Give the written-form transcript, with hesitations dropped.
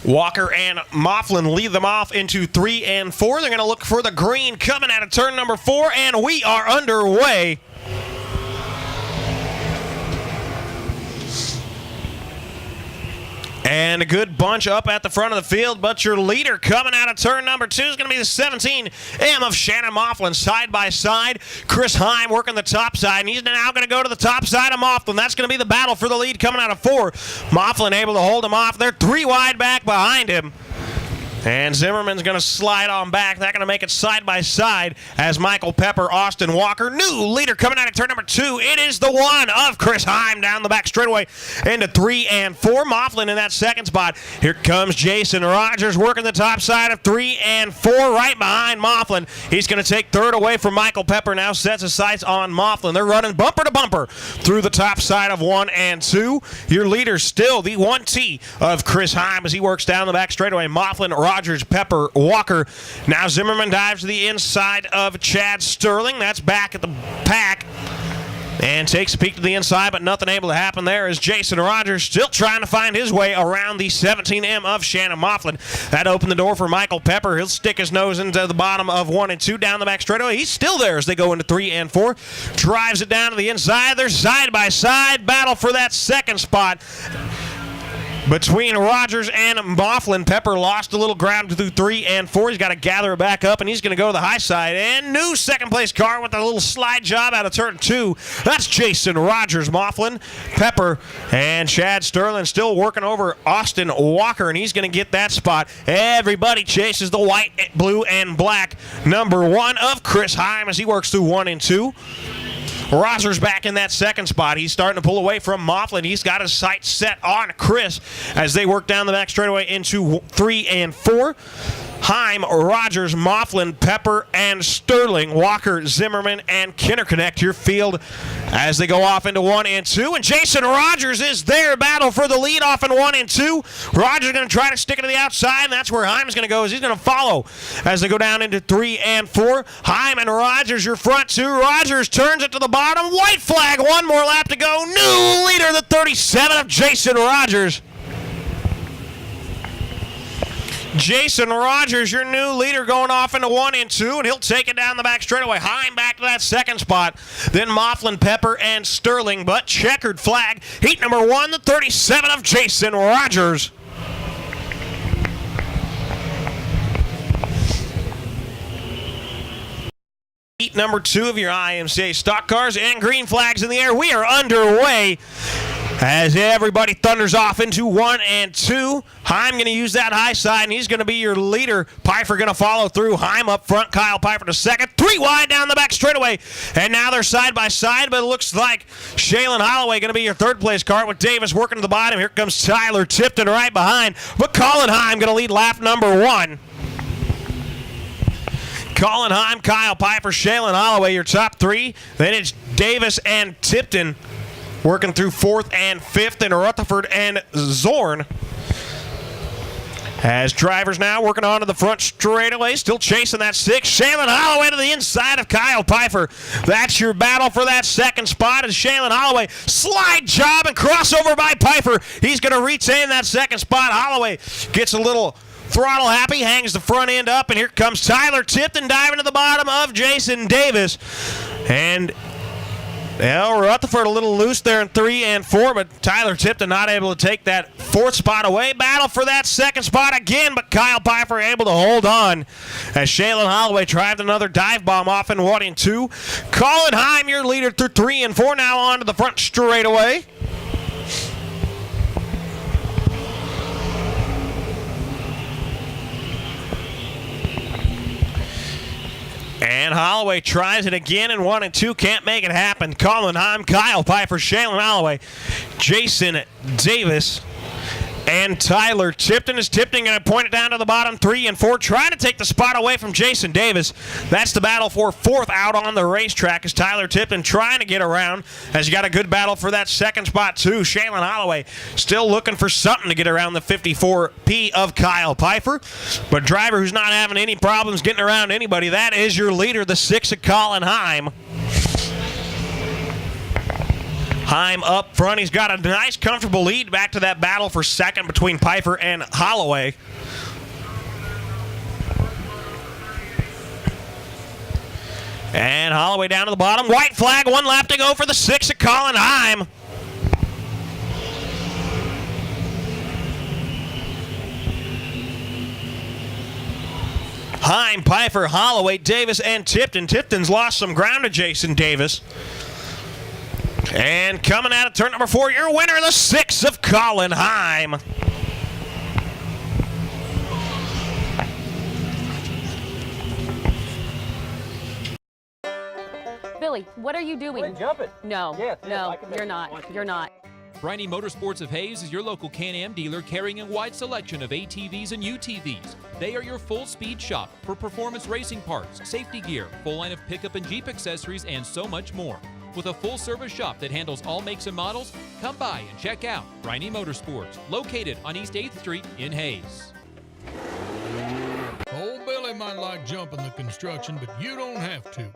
Walker and Mifflin lead them off into 3 and 4. They're going to look for the green coming out of turn number 4, and we are underway. And a good bunch up at the front of the field, but your leader coming out of turn number 2 is going to be the 17M of Shannon Mifflin. Side by side, Chris Heim working the top side, and he's now going to go to the top side of Mifflin. That's going to be the battle for the lead coming out of 4. Mifflin able to hold him off. They're 3 wide back behind him. And Zimmerman's going to slide on back. They're going to make it side by side as Michael Pepper, Austin Walker. New leader coming out of turn number 2. It is the one of Chris Heim down the back straightaway into 3 and 4. Mifflin in that second spot. Here comes Jason Rogers working the top side of 3 and 4 right behind Mifflin. He's going to take third away from Michael Pepper. Now sets his sights on Mifflin. They're running bumper to bumper through the top side of 1 and 2. Your leader still the 1T of Chris Heim as he works down the back straightaway. Mifflin, Rogers, Pepper, Walker. Now Zimmerman dives to the inside of Chad Sterling. That's back at the pack. And takes a peek to the inside, but nothing able to happen there as Jason Rogers still trying to find his way around the 17M of Shannon Mifflin. That opened the door for Michael Pepper. He'll stick his nose into the bottom of 1 and 2 down the back straightaway. He's still there as they go into 3 and 4. Drives it down to the inside. They're side by side. Battle for that second spot between Rogers and Mifflin. Pepper lost a little ground through 3 and 4. He's got to gather it back up, and he's going to go to the high side. And new second place car with a little slide job out of turn 2. That's Jason Rogers. Mifflin, Pepper, and Chad Sterling still working over Austin Walker, and he's going to get that spot. Everybody chases the white, blue, and black number 1 of Chris Heim as he works through 1 and 2. Rogers back in that second spot. He's starting to pull away from Mifflin. He's got his sights set on Chris as they work down the back straightaway into 3 and 4. Heim, Rogers, Mifflin, Pepper, and Sterling, Walker, Zimmerman, and Kinderconnect your field as they go off into 1 and 2. And Jason Rogers is there. Battle for the lead off in 1 and 2. Rogers going to try to stick it to the outside, and that's where Heim's going to go. He's going to follow as they go down into 3 and 4. Heim and Rogers your front 2. Rogers turns it to the bottom. White flag. 1 more lap to go. New leader, the 37 of Jason Rogers. Jason Rogers, your new leader, going off into 1 and 2, and he'll take it down the back straightaway. Heim back to that second spot. Then Mifflin, Pepper, and Sterling, but checkered flag. Heat number 1, the 37 of Jason Rogers. Heat number 2 of your IMCA stock cars and green flags in the air. We are underway as everybody thunders off into 1 and 2. Heim going to use that high side, and he's going to be your leader. Pfeiffer going to follow through. Heim up front, Kyle Pfeiffer to second. 3 wide down the back straightaway. And now they're side by side, but it looks like Shaylin Holloway going to be your third place car with Davis working to the bottom. Here comes Tyler Tipton right behind. But Colin Heim going to lead lap number 1. Colin Heim, Kyle Pfeiffer, Shaylin Holloway, your top 3. Then it's Davis and Tipton working through 4th and 5th, and Rutherford and Zorn. As drivers now working onto the front straightaway, still chasing that 6. Shaylin Holloway to the inside of Kyle Pfeiffer. That's your battle for that second spot as Shaylin Holloway. Slide job and crossover by Pfeiffer. He's going to retain that second spot. Holloway gets a little throttle happy, hangs the front end up, and here comes Tyler Tipton diving to the bottom of Jason Davis. And Rutherford a little loose there in 3 and 4, but Tyler Tipton not able to take that 4th spot away. Battle for that second spot again, but Kyle Pfeiffer able to hold on as Shaylin Holloway tried another dive bomb off in 1 and 2. Colin Heim, your leader through 3 and 4, now on to the front straightaway. And Holloway tries it again in 1 and 2. Can't make it happen. Colin Heim, Kyle Pfeiffer, Shaylin Holloway, Jason Davis, and Tyler Tipton. Is Tipton going to point it down to the bottom 3 and 4? Trying to take the spot away from Jason Davis. That's the battle for 4th out on the racetrack as Tyler Tipton trying to get around as you got a good battle for that second spot too. Shaylin Holloway still looking for something to get around the 54P of Kyle Pfeiffer. But driver who's not having any problems getting around anybody, that is your leader, the 6 of Colin Heim. Heim up front. He's got a nice, comfortable lead back to that battle for second between Pfeiffer and Holloway. And Holloway down to the bottom. White flag, 1 lap to go for the 6 of Colin Heim. Heim, Pfeiffer, Holloway, Davis, and Tipton. Tipton's lost some ground to Jason Davis. And coming out of turn number 4, your winner, the 6 of Colin Heim. Billy, what are you doing? Jump it. No, Yes, no, you're not. You're not. Briney Motorsports of Hayes is your local Can-Am dealer carrying a wide selection of ATVs and UTVs. They are your full-speed shop for performance racing parts, safety gear, full line of pickup and Jeep accessories, and so much more. With a full-service shop that handles all makes and models, come by and check out Briney Motorsports, located on East 8th Street in Hayes. Old Billy might like jumping the construction, but you don't have to.